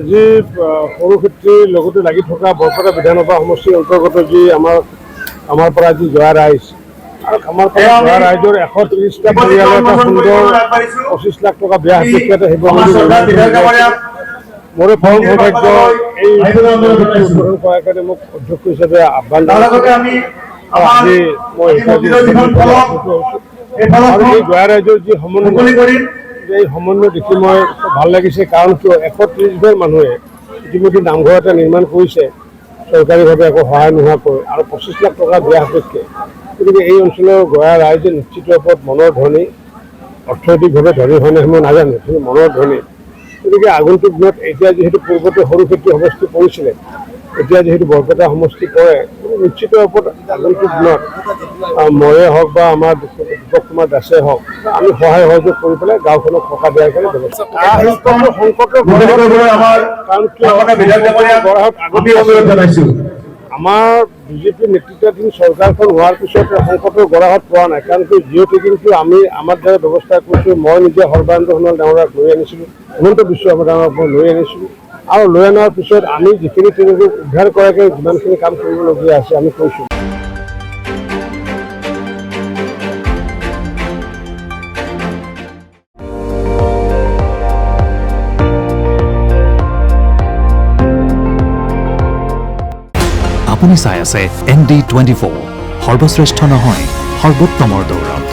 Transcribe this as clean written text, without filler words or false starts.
যি সৰুক্ষেত্ৰীৰ লগতে লাগি থকা বৰপেটা বিধানসভা সমষ্টিৰ অন্তৰ্গত যি আমাৰ পৰা যি জয়া ৰাইজ আৰু আমাৰ পৰা জয়া ৰাইজৰ 130টা পৰিয়ালৰ এটা সুন্দৰ 25 লাখ টকা ব্যয় সাপেক্ষে মোৰ পৰম সৌভাগ্য এই উদ্বোধন কৰাৰ কাৰণে মোক অধ্যক্ষ হিচাপে আহ্বান জনাইছে আৰু আজি মই আৰু এই জয়া ৰাইজৰ যি সমন্বয় এই সমন্বয় দেখি মই ভাল লাগিছে কাৰণ কিয় 130 ঘৰ মানুহে ইতিমধ্যে নামঘৰ এটা নিৰ্মাণ কৰিছে চৰকাৰীভাৱে একো সহায় নোহোৱাকৈ আৰু 25 লাখ টকা ব্যয় সাপেক্ষে গতিকে এই অঞ্চলৰ জয়া ৰাইজে নিশ্চিত ওপৰত মনৰ ধনী অৰ্থনৈতিকভাৱে ধনী হয় নাই মই নাজানো কিন্তু মনৰ ধনী গতিকে আগন্তুক দিনত এতিয়া যিহেতু পূৰ্বতে সৰুক্ষেত্ৰী সমষ্টি পৰিছিলে এতিয়া যিহেতু বৰপেটা সমষ্টি পৰে নিশ্চিত ওপৰত আগন্তুক দিনত ময়ে হওক বা আমাৰ দীপক কুমাৰ দাসে হওক আমি সহায় সহযোগ কৰি পেলাই গাঁওখনক থকা দিয়াৰ কাৰণে ব্যৱস্থা আমাৰ বিজেপিৰ নেতৃত্বাধীন চৰকাৰখন হোৱাৰ পিছত সংকটৰ গৰাহত পোৱা নাই কাৰণ যিহেতু কিন্তু আমি আমাৰ দ্বাৰা ব্যৱস্থা কৰিছোঁ মই নিজে সৰ্বানন্দ সোণোৱাল ডাঙৰীয়াক লৈ আনিছিলোঁ হিমন্ত বিশ্ব শৰ্মা ডাঙৰীয়াক মই লৈ আনিছিলোঁ আৰু লৈ অনাৰ পিছত আমি যিখিনি তেওঁলোকক উদ্ধাৰ কৰাকৈ যিমানখিনি কাম কৰিবলগীয়া আছে আমি কৰিছোঁ। আপুনি চাই আছে ND24 সৰ্বশ্ৰেষ্ঠ নহয় সৰ্বোত্তমৰ দৌৰ।